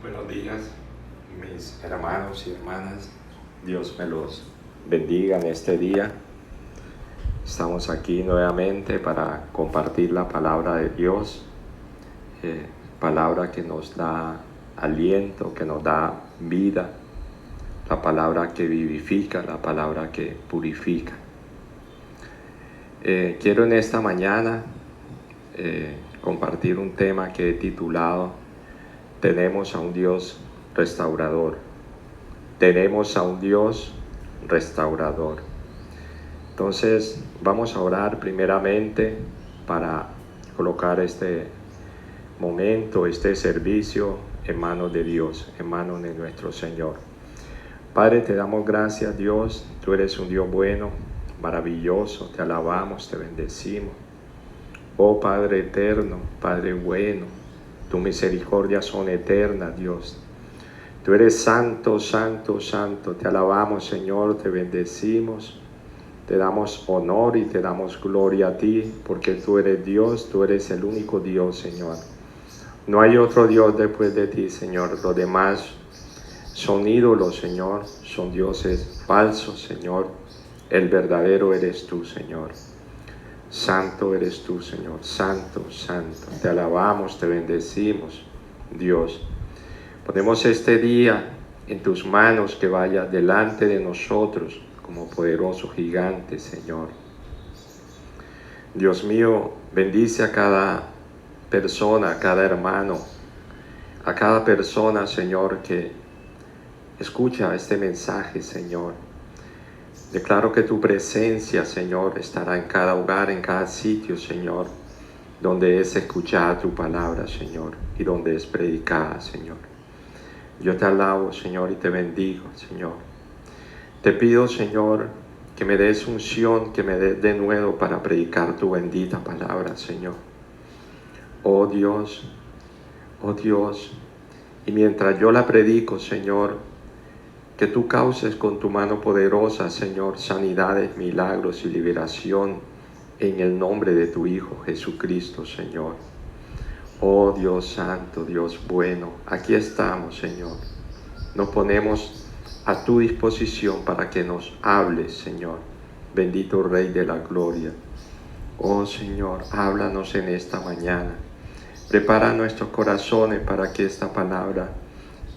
Buenos días, mis hermanos y hermanas. Dios me los bendiga en este día. Estamos aquí nuevamente para compartir la palabra de Dios, palabra que nos da aliento, que nos da vida, la palabra que vivifica, la palabra que purifica. Quiero en esta mañana compartir un tema que he titulado Tenemos a un Dios restaurador. Tenemos a un Dios restaurador. Entonces vamos a orar primeramente para colocar este momento, este servicio en manos de Dios, en manos de nuestro Señor. Padre, te damos gracias, Dios. Tú eres un Dios bueno, maravilloso. Te alabamos, te bendecimos. Oh Padre eterno, Padre bueno, tus misericordias son eternas, Dios. Tú eres santo, santo, santo. Te alabamos, Señor, te bendecimos. Te damos honor y te damos gloria a ti, porque tú eres Dios, tú eres el único Dios, Señor. No hay otro Dios después de ti, Señor. Los demás son ídolos, Señor. Son dioses falsos, Señor. El verdadero eres tú, Señor. Santo eres tú, Señor. Santo, santo. Te alabamos, te bendecimos, Dios. Ponemos este día en tus manos, que vaya delante de nosotros como poderoso gigante, Señor. Dios mío, bendice a cada persona, a cada hermano, a cada persona, Señor, que escucha este mensaje, Señor. Declaro que tu presencia, Señor, estará en cada hogar, en cada sitio, Señor, donde es escuchada tu palabra, Señor, y donde es predicada, Señor. Yo te alabo, Señor, y te bendigo, Señor. Te pido, Señor, que me des unción, que me des de nuevo para predicar tu bendita palabra, Señor. Oh Dios, y mientras yo la predico, Señor, que tú causes con tu mano poderosa, Señor, sanidades, milagros y liberación en el nombre de tu Hijo Jesucristo, Señor. Oh Dios santo, Dios bueno, aquí estamos, Señor. Nos ponemos a tu disposición para que nos hables, Señor. Bendito Rey de la Gloria. Oh Señor, háblanos en esta mañana. Prepara nuestros corazones para que esta palabra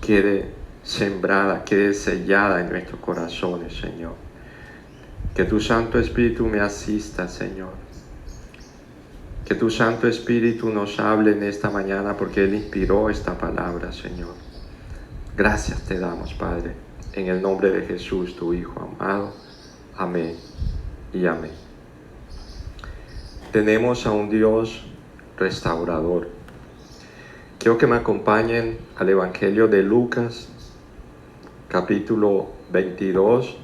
quede sembrada, quede sellada en nuestros corazones, Señor. Que tu Santo Espíritu me asista, Señor. Que tu Santo Espíritu nos hable en esta mañana, porque Él inspiró esta palabra, Señor. Gracias te damos, Padre, en el nombre de Jesús, tu Hijo amado. Amén y amén. Tenemos a un Dios restaurador. Quiero que me acompañen al Evangelio de Lucas, capítulo 22.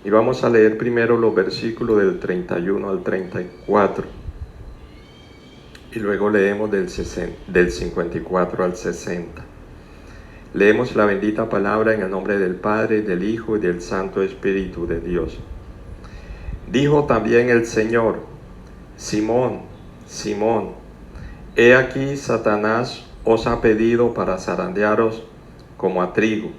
Y vamos a leer primero los versículos del 31 al 34. Y luego leemos del 54 al 60. Leemos la bendita palabra en el nombre del Padre, del Hijo y del Santo Espíritu de Dios. Dijo también el Señor: Simón, Simón, he aquí Satanás os ha pedido para zarandearos como a trigo.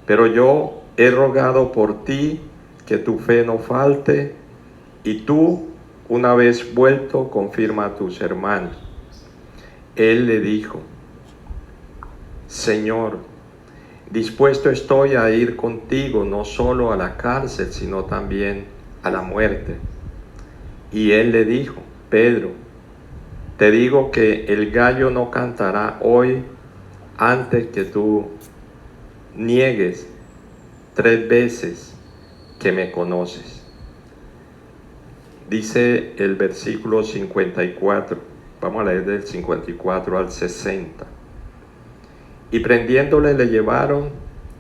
Pero yo he rogado por ti que tu fe no falte, y tú, una vez vuelto, confirma a tus hermanos. Él le dijo: Señor, dispuesto estoy a ir contigo, no solo a la cárcel, sino también a la muerte. Y él le dijo: Pedro, te digo que el gallo no cantará hoy antes que tú niegues 3 veces que me conoces. Dice el versículo 54, vamos a leer del 54 al 60. Y prendiéndole le llevaron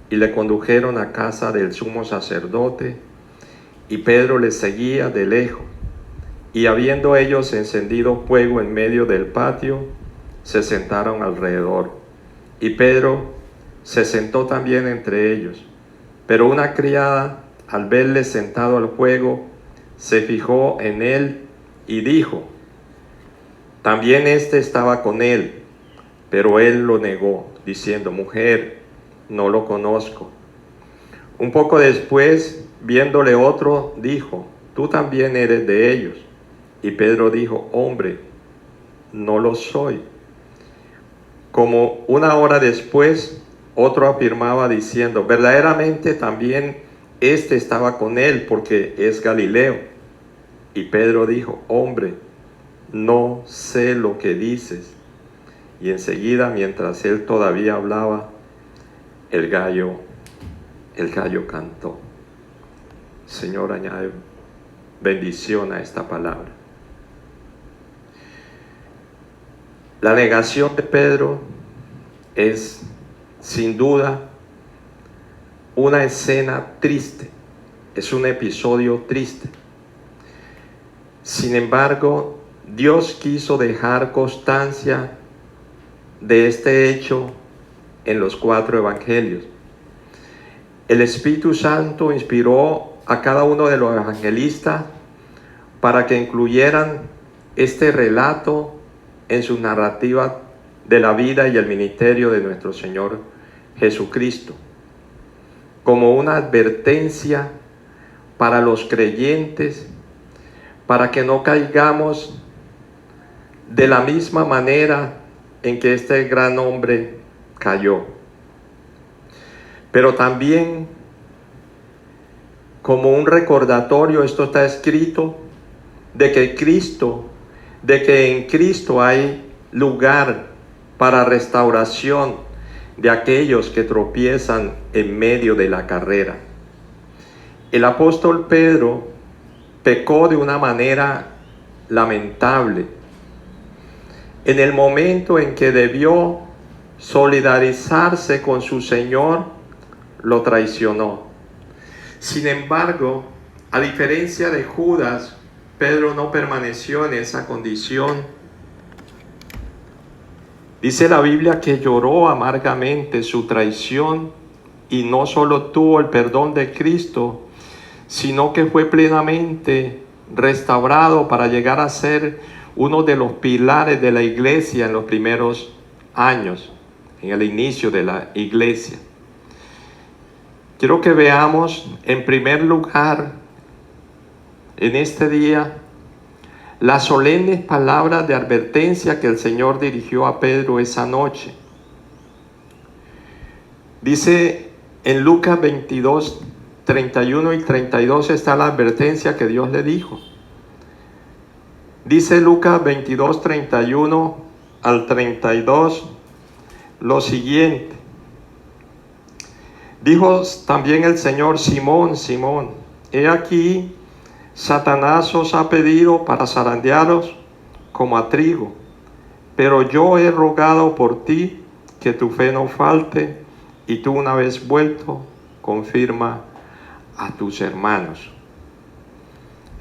y le condujeron a casa del sumo sacerdote, y Pedro le seguía de lejos. Y habiendo ellos encendido fuego en medio del patio, se sentaron alrededor. Y Pedro se sentó también entre ellos. Pero una criada, al verle sentado al fuego, se fijó en él y dijo: también éste estaba con él. Pero él lo negó, diciendo: mujer, no lo conozco. Un poco después, viéndole otro, dijo: tú también eres de ellos. Y Pedro dijo: hombre, no lo soy. Como una hora después, otro afirmaba diciendo: verdaderamente también este estaba con él, porque es Galileo. Y Pedro dijo: hombre, no sé lo que dices. Y enseguida, mientras él todavía hablaba, el gallo cantó. Señor, añade bendición a esta palabra. La negación de Pedro es, sin duda, una escena triste, es un episodio triste. Sin embargo, Dios quiso dejar constancia de este hecho en los 4 evangelios. El Espíritu Santo inspiró a cada uno de los evangelistas para que incluyeran este relato en su narrativa de la vida y el ministerio de nuestro Señor Jesucristo, como una advertencia para los creyentes, para que no caigamos de la misma manera en que este gran hombre cayó. Pero también como un recordatorio, esto está escrito, de que en Cristo hay lugar para restauración de aquellos que tropiezan en medio de la carrera. El apóstol Pedro pecó de una manera lamentable. En el momento en que debió solidarizarse con su Señor, lo traicionó. Sin embargo, a diferencia de Judas, Pedro no permaneció en esa condición. Dice la Biblia que lloró amargamente su traición y no solo tuvo el perdón de Cristo, sino que fue plenamente restaurado para llegar a ser uno de los pilares de la iglesia en los primeros años, en el inicio de la iglesia. Quiero que veamos en primer lugar en este día las solemnes palabras de advertencia que el Señor dirigió a Pedro esa noche. Dice en Lucas 22, 31 y 32 está la advertencia que Dios le dijo. Dice Lucas 22, 31 al 32 lo siguiente. Dijo también el Señor: Simón, Simón, he aquí, Satanás os ha pedido para zarandearos como a trigo, pero yo he rogado por ti que tu fe no falte, y tú, una vez vuelto, confirma a tus hermanos.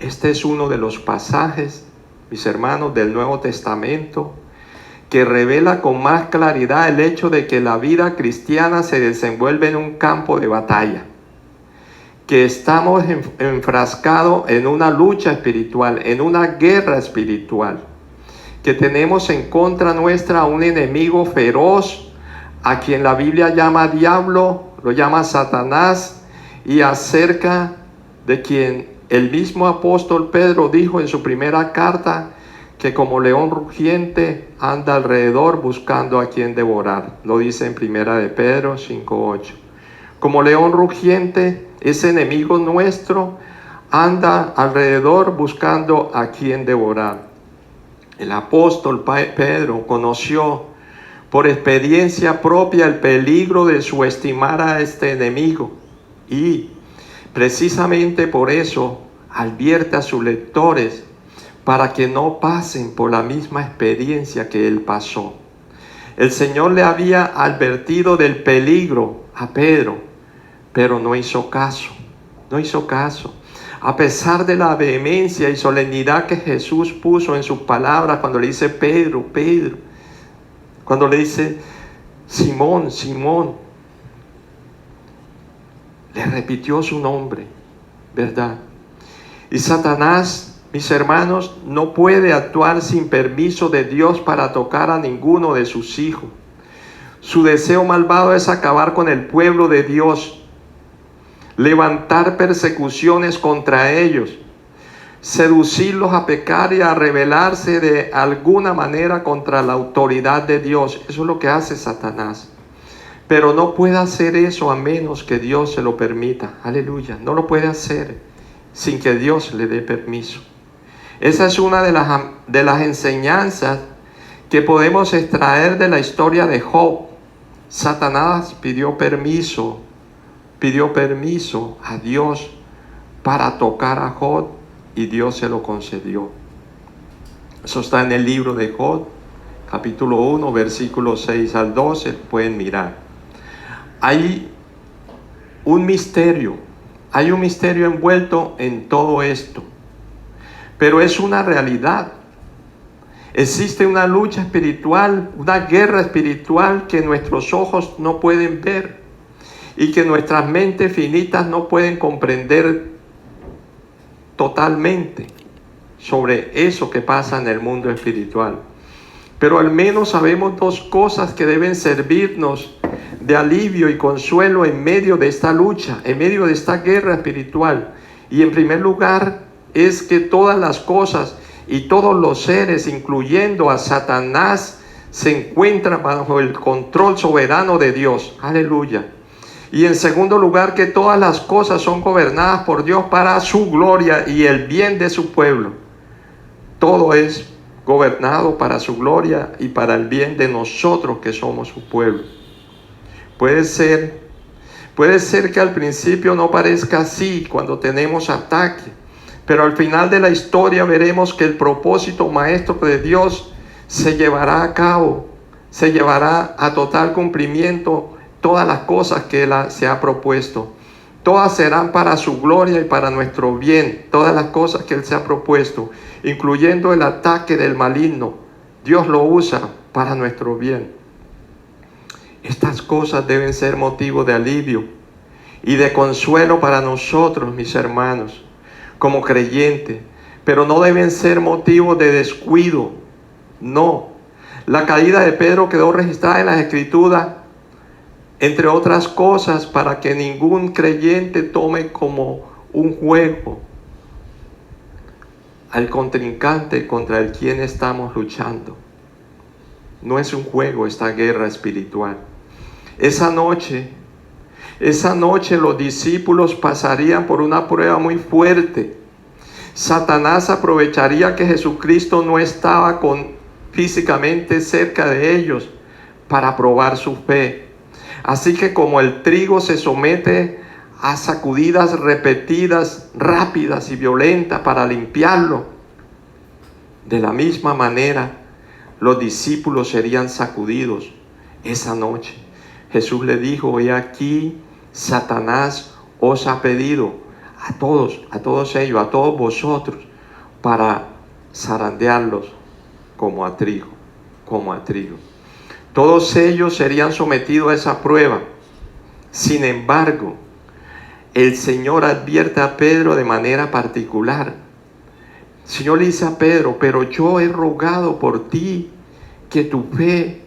Este es uno de los pasajes, mis hermanos, del Nuevo Testamento que revela con más claridad el hecho de que la vida cristiana se desenvuelve en un campo de batalla, que estamos enfrascados en una lucha espiritual, en una guerra espiritual, que tenemos en contra nuestra a un enemigo feroz, a quien la Biblia llama diablo, lo llama Satanás, y acerca de quien el mismo apóstol Pedro dijo en su primera carta, que como león rugiente anda alrededor buscando a quien devorar. Lo dice en primera de Pedro 5:8. Como león rugiente, ese enemigo nuestro anda alrededor buscando a quien devorar. El apóstol Pedro conoció por experiencia propia el peligro de subestimar a este enemigo, y precisamente por eso advierte a sus lectores para que no pasen por la misma experiencia que él pasó. El Señor le había advertido del peligro a Pedro, pero no hizo caso. A pesar de la vehemencia y solemnidad que Jesús puso en sus palabras cuando le dice Pedro, Pedro, cuando le dice Simón, Simón, le repitió su nombre, ¿verdad? Y Satanás, mis hermanos, no puede actuar sin permiso de Dios para tocar a ninguno de sus hijos. Su deseo malvado es acabar con el pueblo de Dios, levantar persecuciones contra ellos, seducirlos a pecar y a rebelarse de alguna manera contra la autoridad de Dios. Eso es lo que hace Satanás. Pero no puede hacer eso a menos que Dios se lo permita. Aleluya. No lo puede hacer sin que Dios le dé permiso. Esa es una de las enseñanzas que podemos extraer de la historia de Job. Satanás pidió permiso a Dios para tocar a Job y Dios se lo concedió. Eso está en el libro de Job, capítulo 1, versículos 6 al 12, pueden mirar. Hay un misterio envuelto en todo esto, pero es una realidad. Existe una lucha espiritual, una guerra espiritual que nuestros ojos no pueden ver y que nuestras mentes finitas no pueden comprender totalmente sobre eso que pasa en el mundo espiritual. Pero al menos sabemos dos cosas que deben servirnos de alivio y consuelo en medio de esta lucha, en medio de esta guerra espiritual. Y en primer lugar es que todas las cosas y todos los seres, incluyendo a Satanás, se encuentran bajo el control soberano de Dios. Aleluya. Y en segundo lugar, que todas las cosas son gobernadas por Dios para su gloria y el bien de su pueblo. Todo es gobernado para su gloria y para el bien de nosotros que somos su pueblo. Puede ser que al principio no parezca así cuando tenemos ataque, pero al final de la historia veremos que el propósito maestro de Dios se llevará a cabo, se llevará a total cumplimiento todas las cosas que Él se ha propuesto. Todas serán para su gloria y para nuestro bien, todas las cosas que Él se ha propuesto, incluyendo el ataque del maligno. Dios lo usa para nuestro bien. Estas cosas deben ser motivo de alivio y de consuelo para nosotros, mis hermanos, como creyentes, pero no deben ser motivo de descuido. No. La caída de Pedro quedó registrada en las Escrituras, entre otras cosas, para que ningún creyente tome como un juego al contrincante contra el quien estamos luchando. No es un juego esta guerra espiritual. Esa noche los discípulos pasarían por una prueba muy fuerte. Satanás aprovecharía que Jesucristo no estaba físicamente cerca de ellos para probar su fe. Así que como el trigo se somete a sacudidas repetidas, rápidas y violentas para limpiarlo, de la misma manera los discípulos serían sacudidos esa noche. Jesús le dijo: he aquí, Satanás os ha pedido a todos ellos, a todos vosotros, para zarandearlos como a trigo. Todos ellos serían sometidos a esa prueba. Sin embargo, el Señor advierte a Pedro de manera particular. El Señor le dice a Pedro: pero yo he rogado por ti que tu fe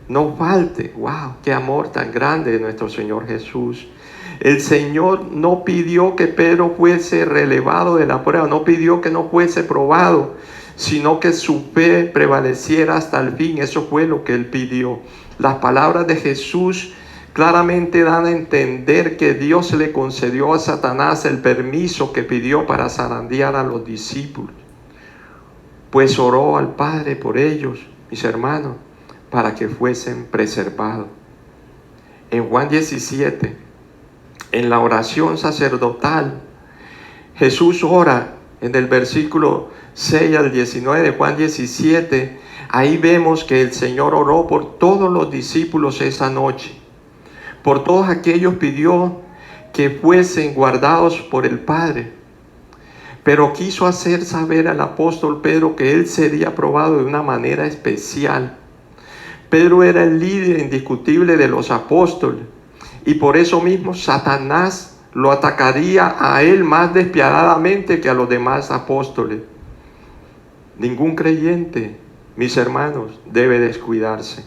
no falte. ¡Wow! ¡Qué amor tan grande de nuestro Señor Jesús! El Señor no pidió que Pedro fuese relevado de la prueba, no pidió que no fuese probado, sino que su fe prevaleciera hasta el fin. Eso fue lo que Él pidió. Las palabras de Jesús claramente dan a entender que Dios le concedió a Satanás el permiso que pidió para zarandear a los discípulos, pues oró al Padre por ellos, mis hermanos, para que fuesen preservados. En Juan 17, en la oración sacerdotal, Jesús ora en el versículo 6 al 19 de Juan 17. Ahí vemos que el Señor oró por todos los discípulos esa noche. Por todos aquellos pidió que fuesen guardados por el Padre. Pero quiso hacer saber al apóstol Pedro que él sería probado de una manera especial. Pedro era el líder indiscutible de los apóstoles, y por eso mismo Satanás lo atacaría a él más despiadadamente que a los demás apóstoles. Ningún creyente, mis hermanos, debe descuidarse.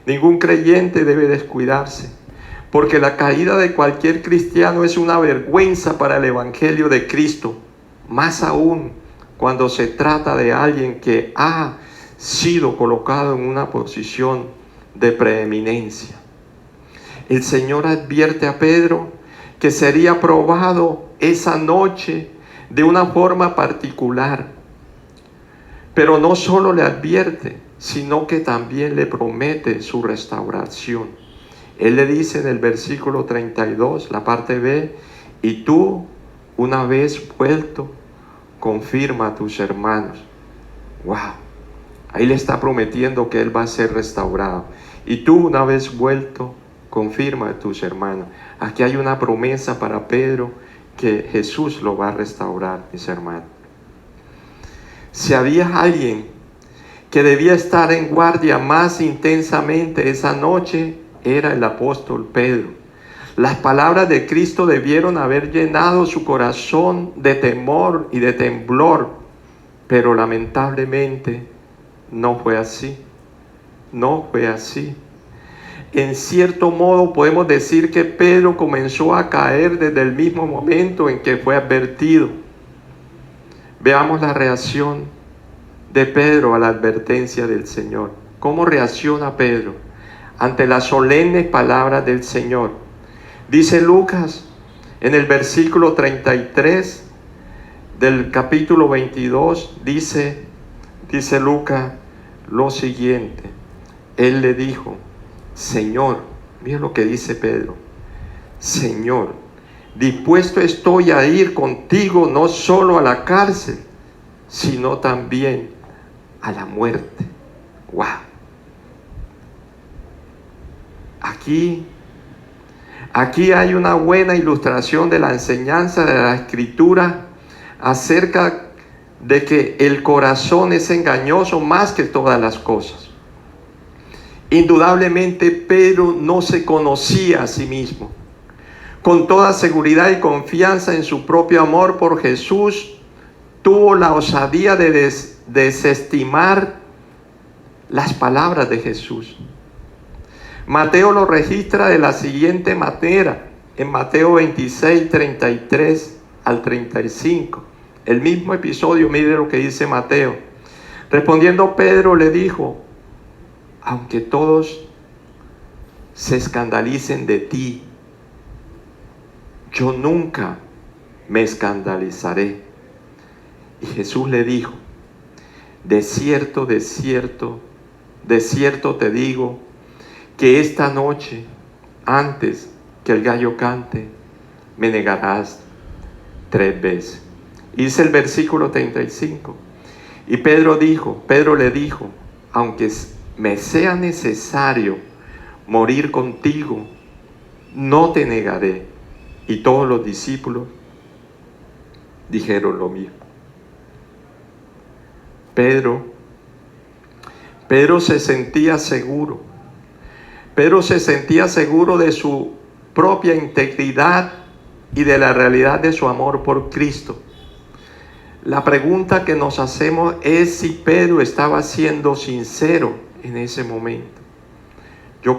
Ningún creyente debe descuidarse, porque la caída de cualquier cristiano es una vergüenza para el Evangelio de Cristo, más aún cuando se trata de alguien que ha sido colocado en una posición de preeminencia. El Señor advierte a Pedro que sería probado esa noche de una forma particular, pero no solo le advierte, sino que también le promete su restauración. Él le dice en el versículo 32, la parte B, y tú, una vez vuelto, confirma a tus hermanos. ¡Wow! Ahí le está prometiendo que él va a ser restaurado. Y tú, una vez vuelto, confirma a tus hermanos. Aquí hay una promesa para Pedro que Jesús lo va a restaurar, mis hermanos. Si había alguien que debía estar en guardia más intensamente esa noche, era el apóstol Pedro. Las palabras de Cristo debieron haber llenado su corazón de temor y de temblor, pero lamentablemente no fue así. No fue así. En cierto modo podemos decir que Pedro comenzó a caer desde el mismo momento en que fue advertido. Veamos la reacción de Pedro a la advertencia del Señor. ¿Cómo reacciona Pedro ante las solemnes palabras del Señor? Dice Lucas en el versículo 33 del capítulo 22, dice Lucas lo siguiente. Él le dijo, Señor, mira lo que dice Pedro, Señor, dispuesto estoy a ir contigo no solo a la cárcel, sino también a la muerte. ¡Wow! Aquí hay una buena ilustración de la enseñanza de la Escritura acerca de que el corazón es engañoso más que todas las cosas. Indudablemente Pedro no se conocía a sí mismo. Con toda seguridad y confianza en su propio amor por Jesús, tuvo la osadía de desestimar las palabras de Jesús. Mateo lo registra de la siguiente manera, en Mateo 26, 33 al 35. El mismo episodio, mire lo que dice Mateo. Respondiendo Pedro le dijo, aunque todos se escandalicen de ti, yo nunca me escandalizaré. Y Jesús le dijo, de cierto, de cierto, de cierto te digo, que esta noche, antes que el gallo cante, me negarás 3 veces. Dice el versículo 35. Y Pedro le dijo, aunque me sea necesario morir contigo, no te negaré. Y todos los discípulos dijeron lo mismo. Pedro se sentía seguro. Pedro se sentía seguro de su propia integridad y de la realidad de su amor por Cristo. La pregunta que nos hacemos es si Pedro estaba siendo sincero en ese momento. Yo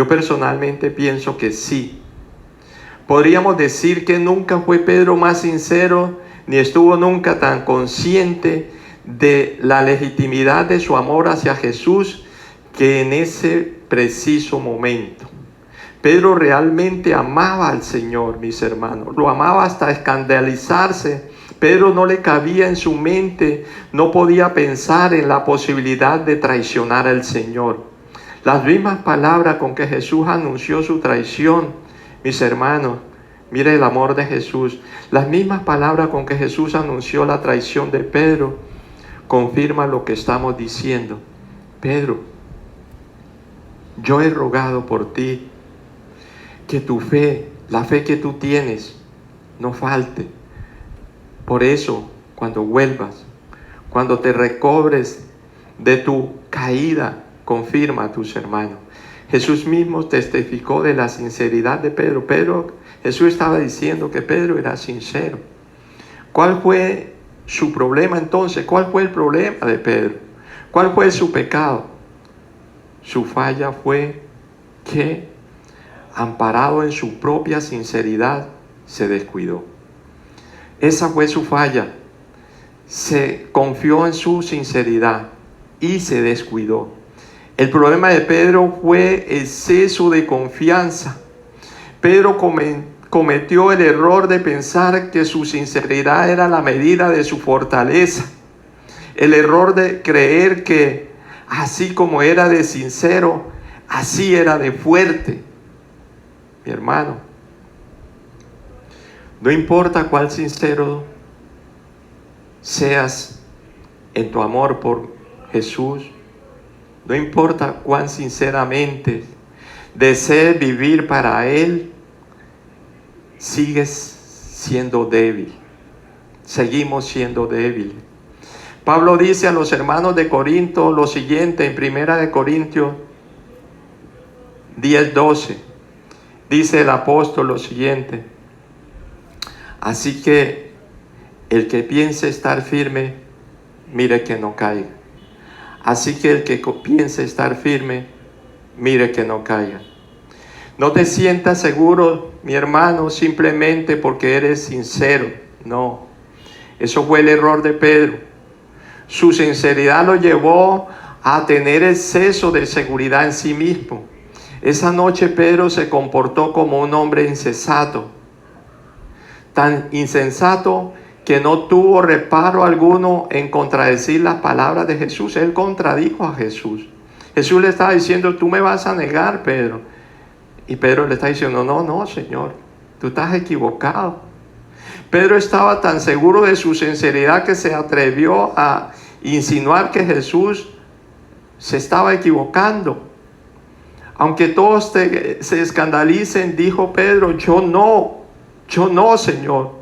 personalmente pienso que sí. Podríamos decir que nunca fue Pedro más sincero, ni estuvo nunca tan consciente de la legitimidad de su amor hacia Jesús que en ese preciso momento. Pedro realmente amaba al Señor, mis hermanos. Lo amaba hasta escandalizarse. Pedro no le cabía en su mente, no podía pensar en la posibilidad de traicionar al Señor. Las mismas palabras con que Jesús anunció su traición, mis hermanos, mire el amor de Jesús. Las mismas palabras con que Jesús anunció la traición de Pedro, confirman lo que estamos diciendo. Pedro, yo he rogado por ti que tu fe, la fe que tú tienes, no falte. Por eso, cuando vuelvas, cuando te recobres de tu caída, confirma a tus hermanos. Jesús mismo testificó de la sinceridad de Pedro. Jesús estaba diciendo que Pedro era sincero. ¿Cuál fue su problema entonces? ¿Cuál fue el problema de Pedro? ¿Cuál fue su pecado? Su falla fue que, amparado en su propia sinceridad, se descuidó. Esa fue su falla. Se confió en su sinceridad y se descuidó. El problema de Pedro fue exceso de confianza. Pedro cometió el error de pensar que su sinceridad era la medida de su fortaleza. El error de creer que así como era de sincero, así era de fuerte. Mi hermano, no importa cuál sincero seas en tu amor por Jesús, no importa cuán sinceramente desees vivir para Él, sigues siendo débil. Seguimos siendo débiles. Pablo dice a los hermanos de Corinto lo siguiente en 1 Corintios 10:12. Dice el apóstol lo siguiente: así que el que piense estar firme, mire que no caiga. Así que el que piense estar firme, mire que no caiga. No te sientas seguro, mi hermano, simplemente porque eres sincero. No, eso fue el error de Pedro. Su sinceridad lo llevó a tener exceso de seguridad en sí mismo. Esa noche Pedro se comportó como un hombre insensato. Tan insensato que no tuvo reparo alguno en contradecir las palabras de Jesús. Él contradijo a Jesús. Jesús le estaba diciendo: tú me vas a negar, Pedro. Y Pedro le está diciendo: no, Señor, tú estás equivocado. Pedro estaba tan seguro de su sinceridad que se atrevió a insinuar que Jesús se estaba equivocando. Aunque todos se escandalicen, dijo Pedro: yo no, Señor.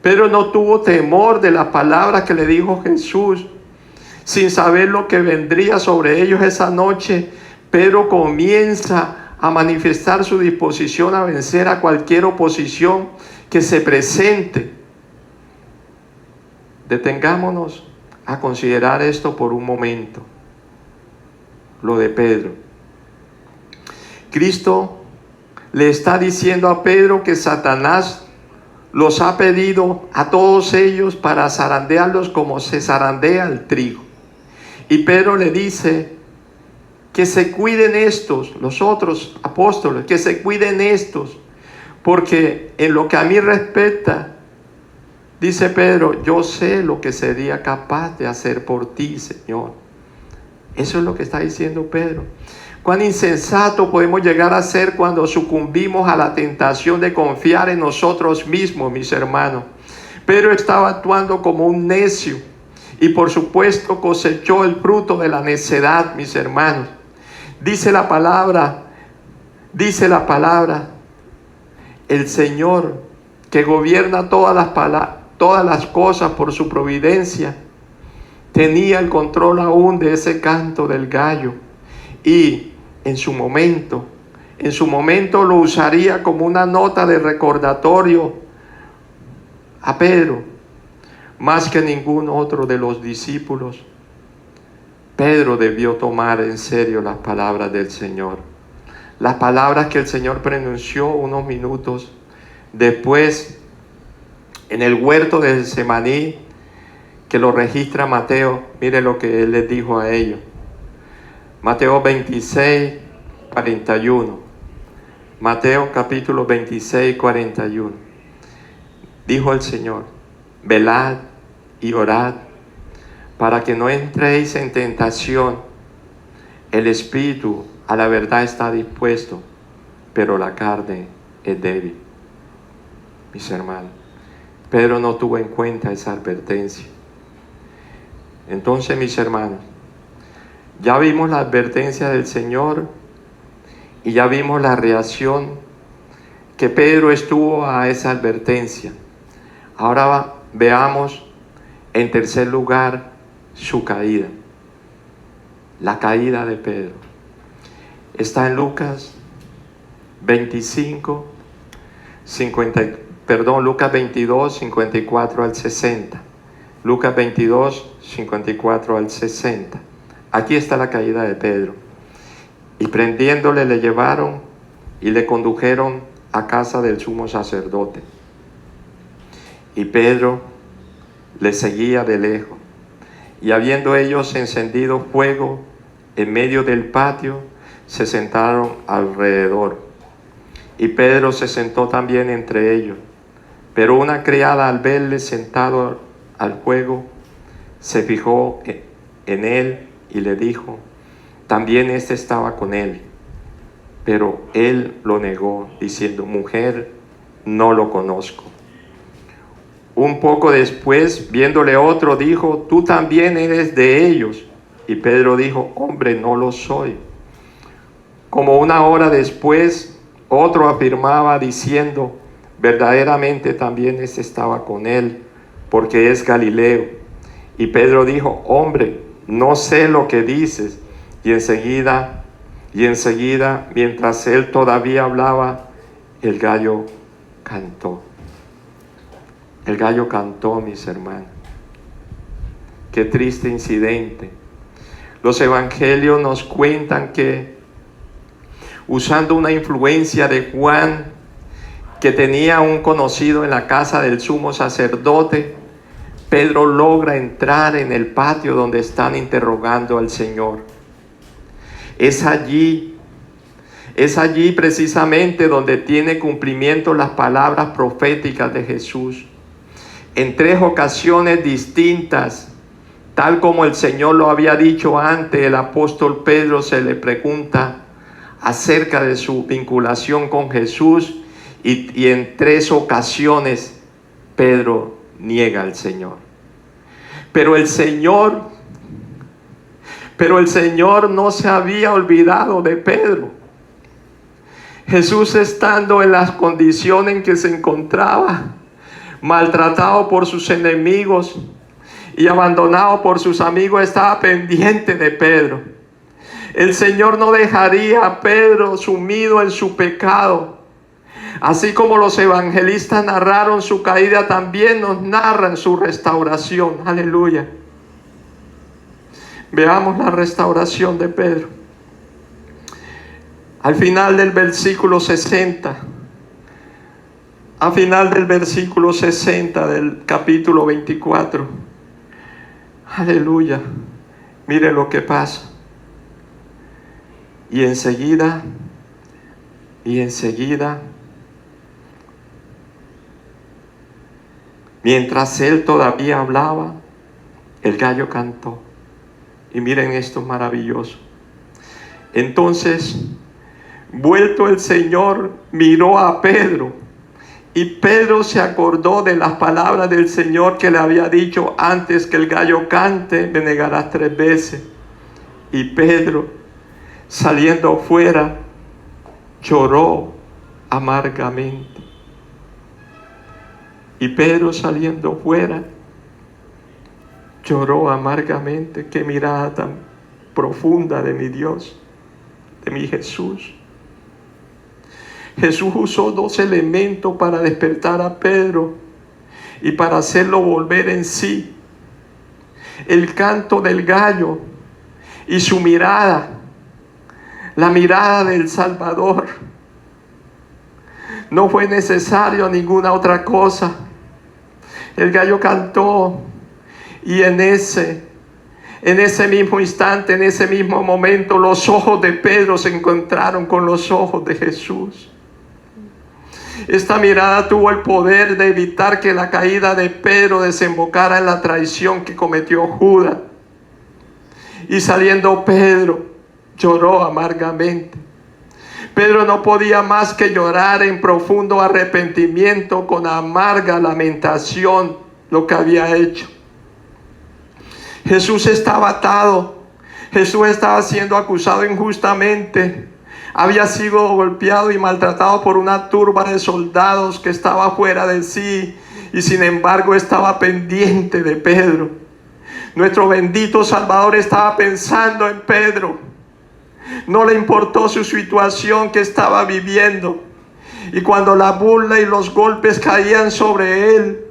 Pedro no tuvo temor de las palabras que le dijo Jesús. Sin saber lo que vendría sobre ellos esa noche, Pedro comienza a manifestar su disposición a vencer a cualquier oposición que se presente. Detengámonos a considerar esto por un momento, lo de Pedro. Cristo le está diciendo a Pedro que Satanás los ha pedido a todos ellos para zarandearlos como se zarandea el trigo. Y Pedro le dice que se cuiden estos, los otros apóstoles, que se cuiden estos, porque en lo que a mí respecta, dice Pedro, yo sé lo que sería capaz de hacer por ti, Señor. Eso es lo que está diciendo Pedro. Cuán insensato podemos llegar a ser cuando sucumbimos a la tentación de confiar en nosotros mismos, mis hermanos. Pedro estaba actuando como un necio y por supuesto cosechó el fruto de la necedad, mis hermanos. Dice la palabra, el Señor que gobierna todas las cosas por su providencia, tenía el control aún de ese canto del gallo y en su momento lo usaría como una nota de recordatorio a Pedro, más que ningún otro de los discípulos. Pedro debió tomar en serio las palabras del Señor, las palabras que el Señor pronunció unos minutos después en el huerto de Getsemaní, que lo registra Mateo. Mire lo que él les dijo a ellos. Mateo 26, 41. Mateo capítulo 26, 41. Dijo el Señor: velad y orad para que no entréis en tentación. El espíritu a la verdad está dispuesto, pero la carne es débil. Mis hermanos, Pedro no tuvo en cuenta esa advertencia. Entonces, mis hermanos, ya vimos la advertencia del Señor y ya vimos la reacción que Pedro estuvo a esa advertencia. Ahora veamos en tercer lugar su caída, la caída de Pedro. Está en Lucas 22, 54 al 60. Lucas 22, 54 al 60. Aquí está la caída de Pedro. Y prendiéndole le llevaron y le condujeron a casa del sumo sacerdote. Y Pedro le seguía de lejos. Y habiendo ellos encendido fuego en medio del patio, se sentaron alrededor. Y Pedro se sentó también entre ellos. Pero una criada, al verle sentado al fuego, se fijó en él y le dijo: también éste estaba con él. Pero él lo negó, diciendo: mujer, no lo conozco. Un poco después, viéndole otro, dijo: tú también eres de ellos. Y Pedro dijo: hombre, no lo soy. Como una hora después, otro afirmaba, diciendo: verdaderamente también éste estaba con él, porque es Galileo. Y Pedro dijo: hombre, no sé lo que dices. Y enseguida, mientras él todavía hablaba, el gallo cantó. El gallo cantó, mis hermanos. Qué triste incidente. Los evangelios nos cuentan que, usando una influencia de Juan, que tenía un conocido en la casa del sumo sacerdote, Pedro logra entrar en el patio donde están interrogando al Señor. Es allí precisamente donde tiene cumplimiento las palabras proféticas de Jesús. En 3 ocasiones distintas, tal como el Señor lo había dicho antes, el apóstol Pedro se le pregunta acerca de su vinculación con Jesús, y en 3 ocasiones Pedro niega al Señor. Pero el Señor no se había olvidado de Pedro. Jesús, estando en las condiciones en que se encontraba, maltratado por sus enemigos y abandonado por sus amigos, estaba pendiente de Pedro. El Señor no dejaría a Pedro sumido en su pecado. Así como los evangelistas narraron su caída, también nos narran su restauración. Aleluya. Veamos la restauración de Pedro. Al final del versículo 60. Al final del versículo 60 del capítulo 24. Aleluya. Mire lo que pasa. Y enseguida, mientras él todavía hablaba, el gallo cantó. Y miren esto maravilloso. Entonces, vuelto el Señor, miró a Pedro. Y Pedro se acordó de las palabras del Señor que le había dicho: antes que el gallo cante, me negarás 3 veces. Y Pedro, saliendo fuera, lloró amargamente. Y Pedro, saliendo fuera, lloró amargamente. Qué mirada tan profunda de mi Dios, de mi Jesús. Jesús usó 2 elementos para despertar a Pedro y para hacerlo volver en sí: el canto del gallo y su mirada, la mirada del Salvador. No fue necesario ninguna otra cosa. El gallo cantó, y en ese mismo instante, en ese mismo momento, los ojos de Pedro se encontraron con los ojos de Jesús. Esta mirada tuvo el poder de evitar que la caída de Pedro desembocara en la traición que cometió Judas. Y saliendo Pedro, lloró amargamente. Pedro no podía más que llorar en profundo arrepentimiento, con amarga lamentación, lo que había hecho. Jesús estaba atado. Jesús estaba siendo acusado injustamente. Había sido golpeado y maltratado por una turba de soldados que estaba fuera de sí, y sin embargo estaba pendiente de Pedro. Nuestro bendito Salvador estaba pensando en Pedro. No le importó su situación que estaba viviendo. Y cuando la burla y los golpes caían sobre él,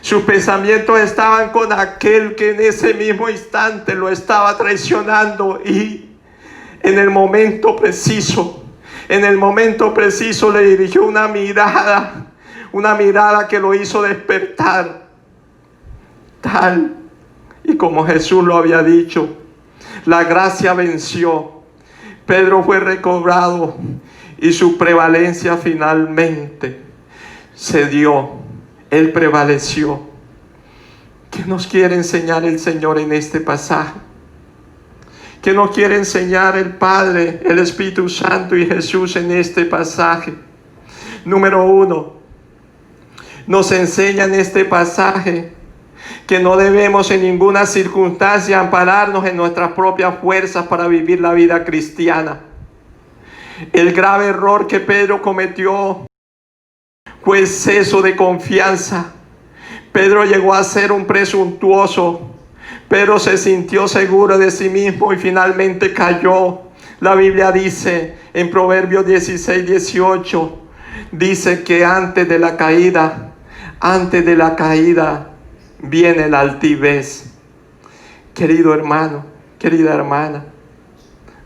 sus pensamientos estaban con aquel que en ese mismo instante lo estaba traicionando y en el momento preciso, le dirigió una mirada que lo hizo despertar, tal y como Jesús lo había dicho. La gracia venció, Pedro fue recobrado y su prevalencia finalmente se dio. Él prevaleció. ¿Qué nos quiere enseñar el Señor en este pasaje? ¿Qué nos quiere enseñar el Padre, el Espíritu Santo y Jesús en este pasaje? Número 1, nos enseña en este pasaje que no debemos en ninguna circunstancia ampararnos en nuestras propias fuerzas para vivir la vida cristiana. El grave error que Pedro cometió fue exceso de confianza. Pedro llegó a ser un presuntuoso. Pedro se sintió seguro de sí mismo y finalmente cayó. La Biblia dice en Proverbios 16:18, dice que antes de la caída viene la altivez. Querido hermano, querida hermana,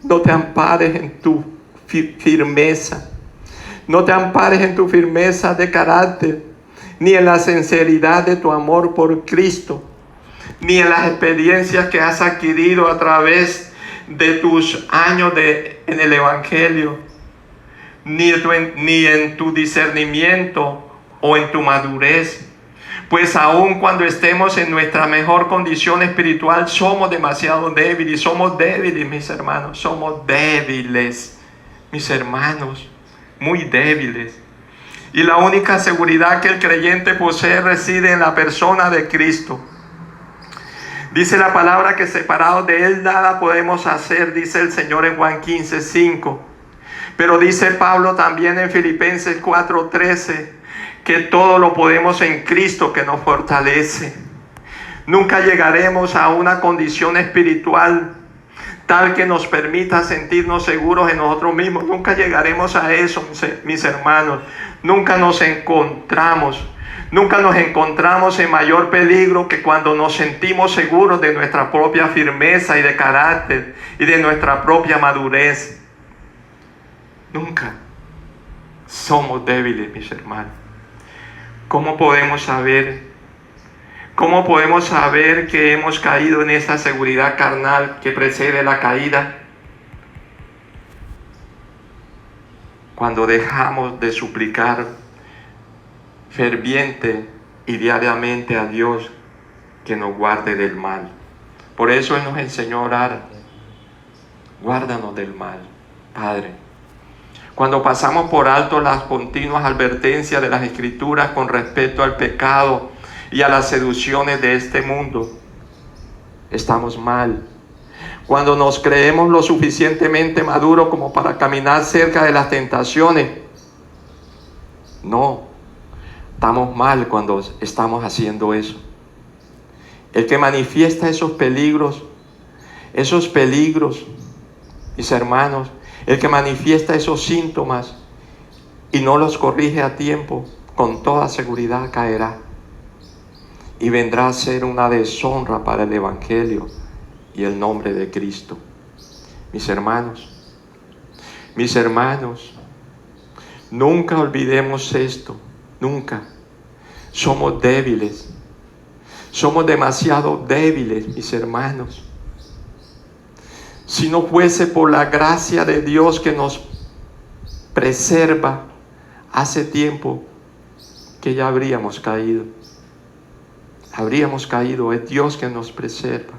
no te ampares en tu firmeza. No te ampares en tu firmeza de carácter, ni en la sinceridad de tu amor por Cristo, ni en las experiencias que has adquirido a través de tus años en el Evangelio, ni en tu discernimiento o en tu madurez. Pues aun cuando estemos en nuestra mejor condición espiritual, somos demasiado débiles. Somos débiles, mis hermanos. Somos débiles, mis hermanos. Muy débiles. Y la única seguridad que el creyente posee reside en la persona de Cristo. Dice la palabra que separados de Él nada podemos hacer, dice el Señor en Juan 15:5. Pero dice Pablo también en Filipenses 4:13, que todo lo podemos en Cristo que nos fortalece. Nunca llegaremos a una condición espiritual tal que nos permita sentirnos seguros en nosotros mismos. Nunca llegaremos a eso, mis hermanos. Nunca nos encontramos en mayor peligro que cuando nos sentimos seguros de nuestra propia firmeza y de carácter y de nuestra propia madurez. Nunca. Somos débiles, mis hermanos. ¿Cómo podemos saber que hemos caído en esa seguridad carnal que precede la caída? Cuando dejamos de suplicar ferviente y diariamente a Dios que nos guarde del mal. Por eso Él nos enseñó a orar: guárdanos del mal, Padre. Cuando pasamos por alto las continuas advertencias de las Escrituras con respecto al pecado y a las seducciones de este mundo, estamos mal. Cuando nos creemos lo suficientemente maduros como para caminar cerca de las tentaciones, no, estamos mal cuando estamos haciendo eso. El que manifiesta esos peligros, mis hermanos, el que manifiesta esos síntomas y no los corrige a tiempo, con toda seguridad caerá y vendrá a ser una deshonra para el Evangelio y el nombre de Cristo. Mis hermanos, nunca olvidemos esto, nunca. Somos débiles, somos demasiado débiles, mis hermanos. Si no fuese por la gracia de Dios que nos preserva, hace tiempo que ya habríamos caído. Es Dios que nos preserva,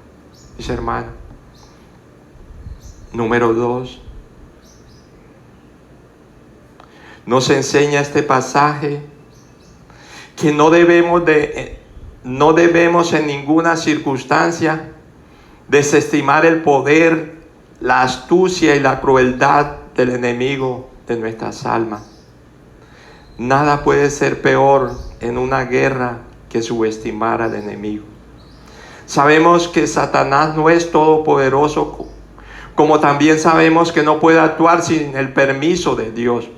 mis hermanos. Número 2. Nos enseña este pasaje que no debemos en ninguna circunstancia desestimar el poder, la astucia y la crueldad del enemigo de nuestras almas. Nada puede ser peor en una guerra que subestimar al enemigo. Sabemos que Satanás no es todopoderoso, como también sabemos que no puede actuar sin el permiso de Dios.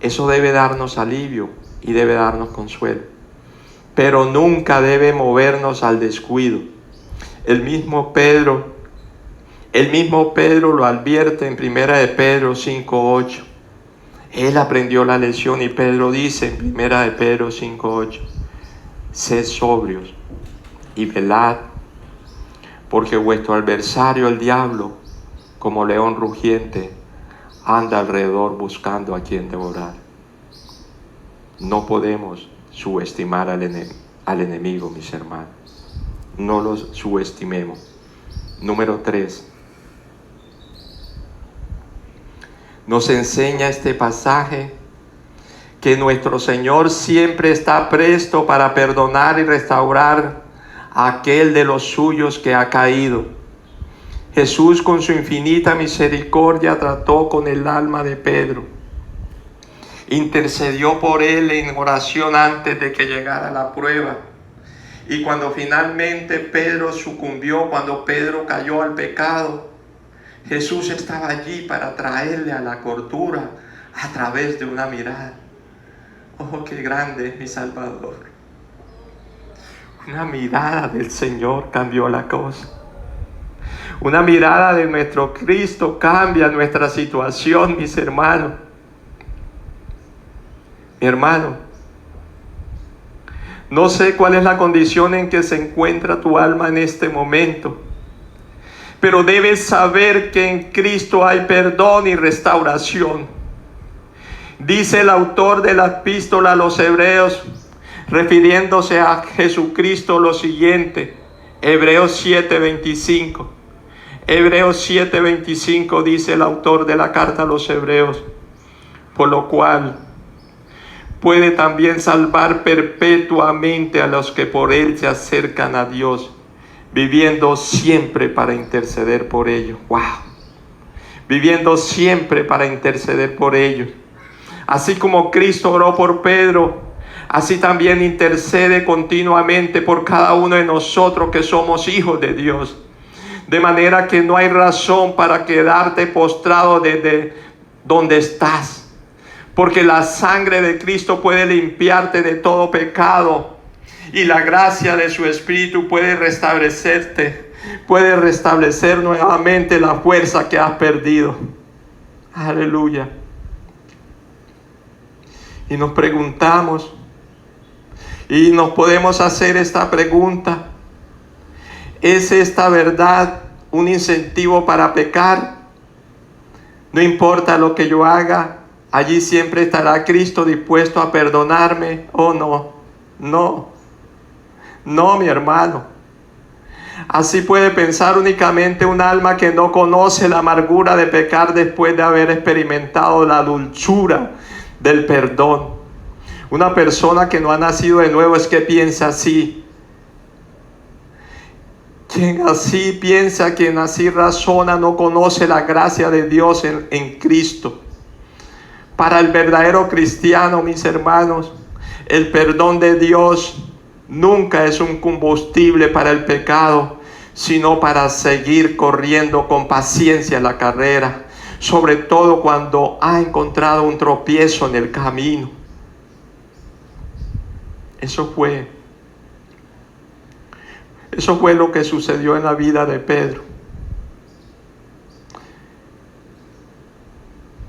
Eso debe darnos alivio y debe darnos consuelo, pero nunca debe movernos al descuido. El mismo Pedro El mismo Pedro lo advierte en 1 de Pedro 5:8. Él aprendió la lección y Pedro dice en 1 de Pedro 5:8: sed sobrios y velad, porque vuestro adversario el diablo, como león rugiente, anda alrededor buscando a quien devorar. No podemos subestimar al enemigo, mis hermanos. No los subestimemos. Número 3. Nos enseña este pasaje que nuestro Señor siempre está presto para perdonar y restaurar a aquel de los suyos que ha caído. Jesús, con su infinita misericordia, trató con el alma de Pedro. Intercedió por él en oración antes de que llegara la prueba. Y cuando finalmente Pedro sucumbió, cuando Pedro cayó al pecado, Jesús estaba allí para traerle a la cordura a través de una mirada. Oh, qué grande es mi Salvador. Una mirada del Señor cambió la cosa. Una mirada de nuestro Cristo cambia nuestra situación, mis hermanos. Mi hermano, no sé cuál es la condición en que se encuentra tu alma en este momento, pero debes saber que en Cristo hay perdón y restauración. Dice el autor de la epístola a los Hebreos, refiriéndose a Jesucristo, lo siguiente. Hebreos 7:25. Hebreos 7:25 dice el autor de la carta a los Hebreos: por lo cual puede también salvar perpetuamente a los que por él se acercan a Dios, viviendo siempre para interceder por ellos. ¡Wow! Viviendo siempre para interceder por ellos. Así como Cristo oró por Pedro, así también intercede continuamente por cada uno de nosotros que somos hijos de Dios. De manera que no hay razón para quedarte postrado desde donde estás, porque la sangre de Cristo puede limpiarte de todo pecado y la gracia de su Espíritu puede restablecerte, puede restablecer nuevamente la fuerza que has perdido. Aleluya. Y nos preguntamos, y nos podemos hacer esta pregunta: ¿es esta verdad un incentivo para pecar? No importa lo que yo haga, allí siempre estará Cristo dispuesto a perdonarme. ¿O no? No, mi hermano. Así puede pensar únicamente un alma que no conoce la amargura de pecar después de haber experimentado la dulzura del perdón. Una persona que no ha nacido de nuevo es que piensa así. Quien así piensa, quien así razona, no conoce la gracia de Dios en Cristo. Para el verdadero cristiano, mis hermanos, el perdón de Dios nunca es un combustible para el pecado, sino para seguir corriendo con paciencia la carrera, sobre todo cuando ha encontrado un tropiezo en el camino. Eso fue lo que sucedió en la vida de Pedro.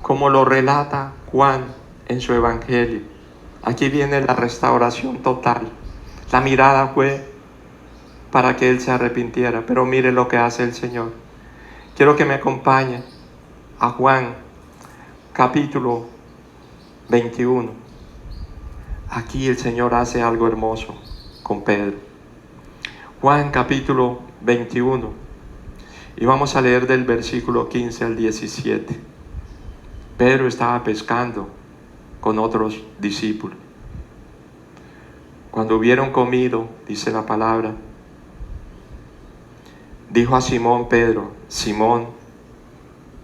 Como lo relata Juan en su evangelio. Aquí viene la restauración total. La mirada fue para que él se arrepintiera, pero mire lo que hace el Señor. Quiero que me acompañe a Juan capítulo 21. Aquí el Señor hace algo hermoso con Pedro. Juan capítulo 21. Y vamos a leer del versículo 15 al 17. Pedro estaba pescando con otros discípulos. Cuando hubieron comido, dice la palabra, dijo a Simón Pedro: Simón,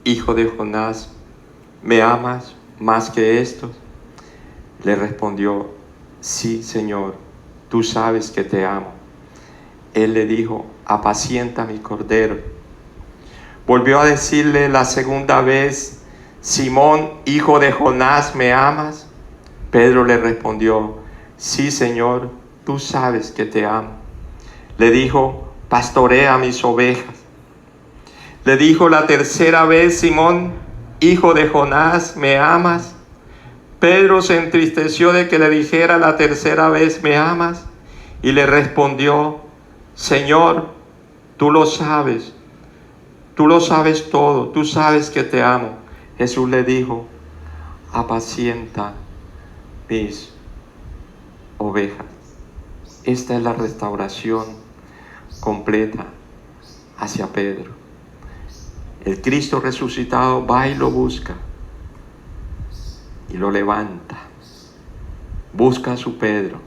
hijo de Jonás, ¿me amas más que estos? Le respondió: sí, Señor, tú sabes que te amo. Él le dijo: apacienta mi cordero. Volvió a decirle la segunda vez: Simón, hijo de Jonás, ¿me amas? Pedro le respondió: sí, Señor, tú sabes que te amo. Le dijo: pastorea mis ovejas. Le dijo la tercera vez: Simón, hijo de Jonás, ¿me amas? Pedro se entristeció de que le dijera la tercera vez: ¿me amas? Y le respondió: Señor, tú lo sabes todo, tú sabes que te amo. Jesús le dijo: apacienta mis ovejas. Esta es la restauración completa hacia Pedro. El Cristo resucitado va y lo busca y lo levanta. Busca a su Pedro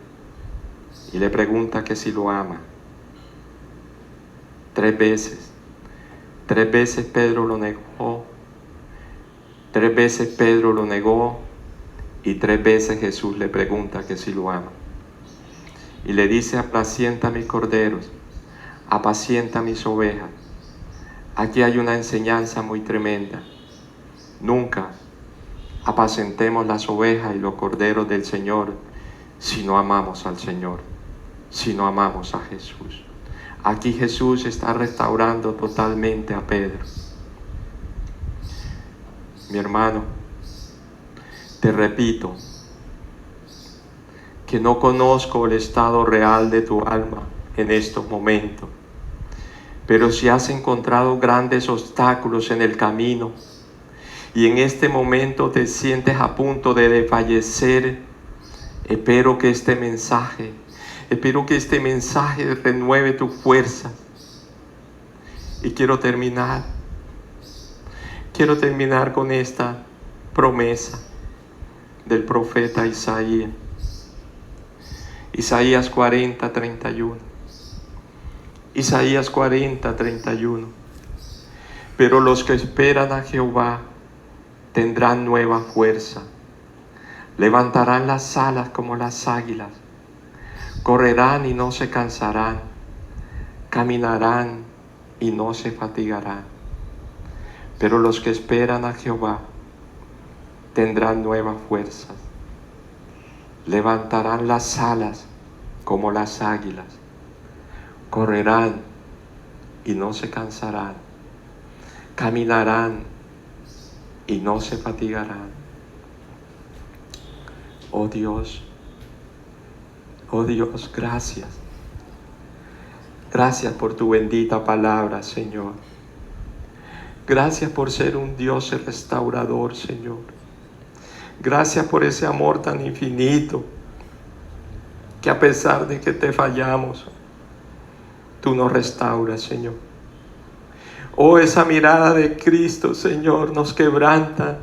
y le pregunta que si lo ama. 3 veces. 3 veces Pedro lo negó. 3 veces Pedro lo negó. Y 3 veces Jesús le pregunta que si lo ama. Y le dice: apacienta mis corderos, apacienta mis ovejas. Aquí hay una enseñanza muy tremenda. Nunca apacentemos las ovejas y los corderos del Señor si no amamos al Señor, si no amamos a Jesús. Aquí Jesús está restaurando totalmente a Pedro. Mi hermano, te repito que no conozco el estado real de tu alma en estos momentos, pero si has encontrado grandes obstáculos en el camino y en este momento te sientes a punto de desfallecer, espero que este mensaje renueve tu fuerza. Y quiero terminar con esta promesa del profeta Isaías. Isaías 40:31. Isaías 40:31. Pero los que esperan a Jehová tendrán nueva fuerza. Levantarán las alas como las águilas. Correrán y no se cansarán. Caminarán y no se fatigarán. Pero los que esperan a Jehová tendrán nuevas fuerzas. Levantarán las alas como las águilas. Correrán y no se cansarán. Caminarán y no se fatigarán. Oh Dios, gracias. Gracias por tu bendita palabra, Señor. Gracias por ser un Dios restaurador, Señor. Gracias por ese amor tan infinito, que a pesar de que te fallamos, tú nos restauras, Señor. Oh, esa mirada de Cristo, Señor, nos quebranta.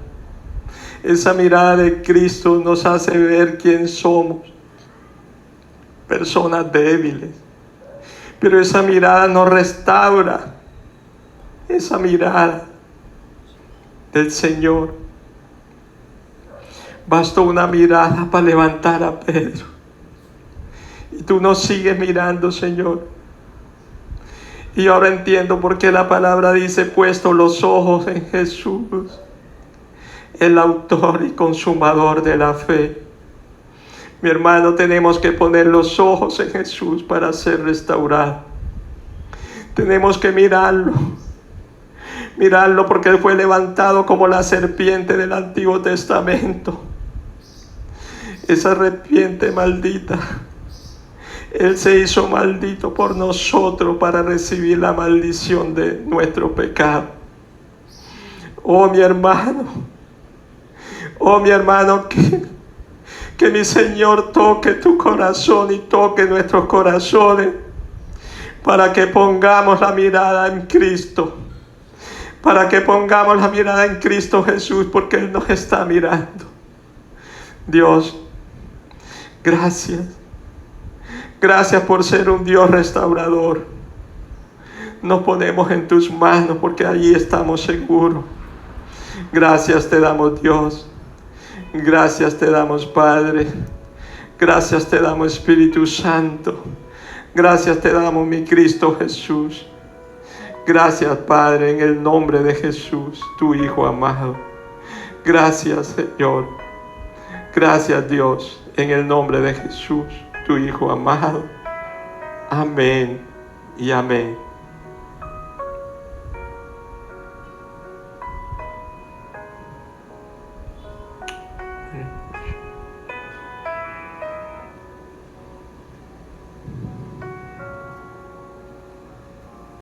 Esa mirada de Cristo nos hace ver quién somos. Personas débiles. Pero esa mirada nos restaura. Esa mirada del Señor. Bastó una mirada para levantar a Pedro. Y tú nos sigues mirando, Señor. Y ahora entiendo por qué la palabra dice: puesto los ojos en Jesús, el autor y consumador de la fe. Mi hermano, tenemos que poner los ojos en Jesús para ser restaurados. Tenemos que mirarlo porque Él fue levantado como la serpiente del Antiguo Testamento. Esa serpiente maldita, Él se hizo maldito por nosotros para recibir la maldición de nuestro pecado. Oh mi hermano, que mi Señor toque tu corazón y toque nuestros corazones para que pongamos la mirada en Cristo. Para que pongamos la mirada en Cristo Jesús, porque Él nos está mirando. Dios, gracias. Gracias por ser un Dios restaurador. Nos ponemos en tus manos porque allí estamos seguros. Gracias te damos, Dios. Gracias te damos, Padre. Gracias te damos, Espíritu Santo. Gracias te damos, mi Cristo Jesús. Gracias, Padre, en el nombre de Jesús, tu Hijo amado. Gracias, Señor. Gracias, Dios, en el nombre de Jesús, tu Hijo amado. Amén y amén.